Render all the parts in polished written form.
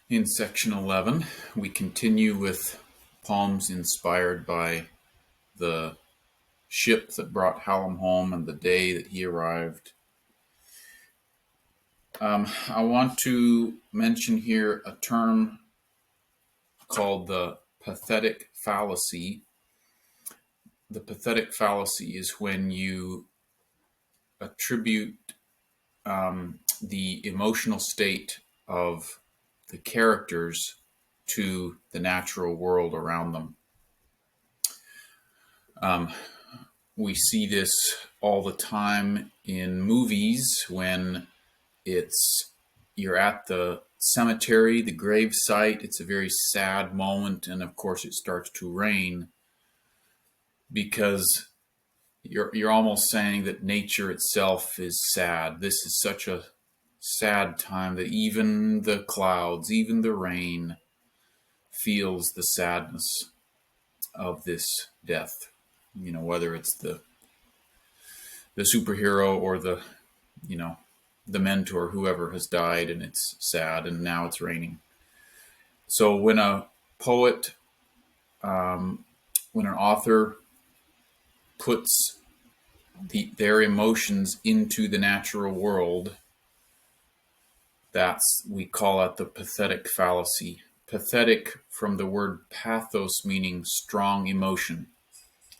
In section 11, we continue with poems inspired by the ship that brought Hallam home and the day that he arrived. I want to mention here a term called the pathetic fallacy. The pathetic fallacy is when you attribute the emotional state of the characters to the natural world around them. We see this all the time in movies when you're at the cemetery, the grave site. It's a very sad moment, and of course it starts to rain because you're almost saying that nature itself is sad. This is such a sad time that even the clouds, even the rain feels the sadness of this death. You know, whether it's the superhero or the mentor, whoever has died, and it's sad, and now it's raining. So when a poet, when an author puts their emotions into the natural world, we call it the pathetic fallacy. Pathetic from the word pathos, meaning strong emotion,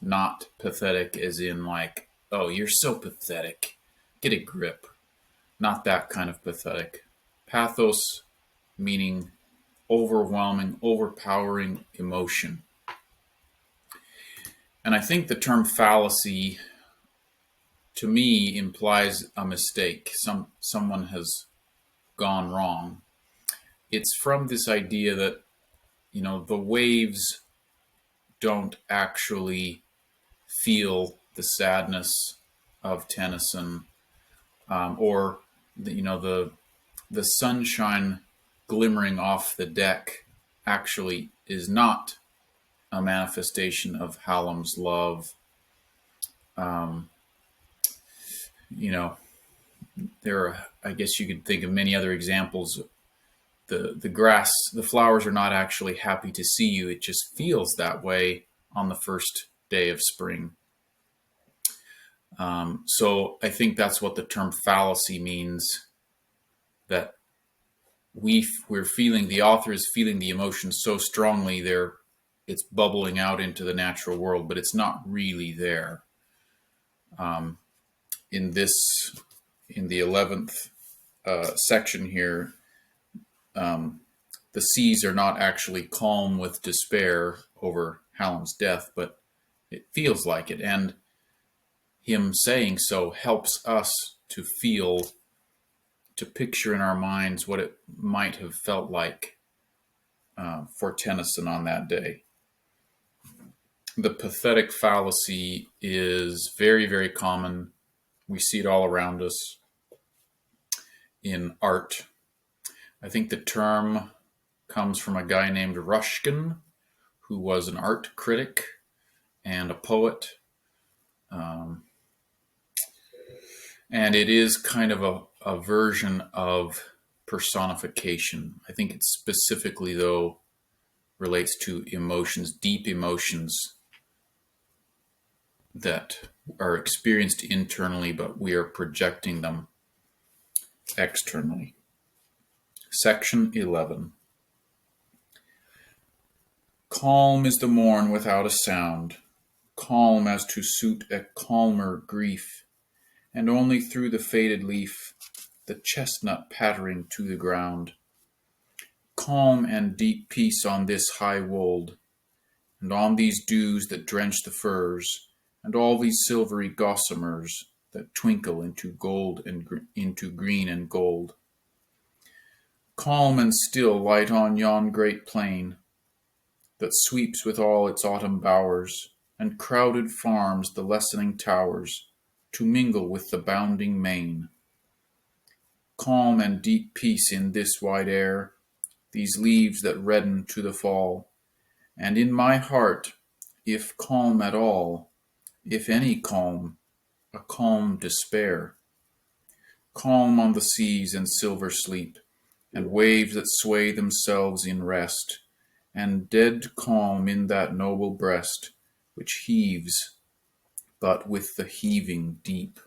not pathetic as in like, oh, you're so pathetic, get a grip. Not that kind of pathetic. Pathos meaning overwhelming, overpowering emotion. And I think the term fallacy, to me, implies a mistake. Someone has gone wrong. It's from this idea that, the waves don't actually feel the sadness of Tennyson, or the sunshine glimmering off the deck actually is not a manifestation of Hallam's love. There are, I guess you could think of many other examples. The grass, the flowers are not actually happy to see you. It just feels that way on the first day of spring. So I think that's what the term fallacy means, that we're feeling, the author is feeling the emotion so strongly it's bubbling out into the natural world, but it's not really there. In the 11th section here, the seas are not actually calm with despair over Hallam's death, but it feels like it. And him saying so helps us to picture in our minds what it might have felt like for Tennyson on that day. The pathetic fallacy is very, very common. We see it all around us in art. I think the term comes from a guy named Ruskin, who was an art critic and a poet. And it is kind of a version of personification. I think it specifically, though, relates to emotions, deep emotions that are experienced internally, but we are projecting them externally. Section 11. Calm is the morn without a sound, calm as to suit a calmer grief, and only through the faded leaf, the chestnut pattering to the ground. Calm and deep peace on this high wold, and on these dews that drench the firs, and all these silvery gossamers that twinkle into gold and into green and gold. Calm and still light on yon great plain that sweeps with all its autumn bowers, and crowded farms the lessening towers, to mingle with the bounding main. Calm and deep peace in this wide air, these leaves that redden to the fall, and in my heart, if calm at all, if any calm, a calm despair. Calm on the seas and silver sleep, and waves that sway themselves in rest, and dead calm in that noble breast which heaves but with the heaving deep.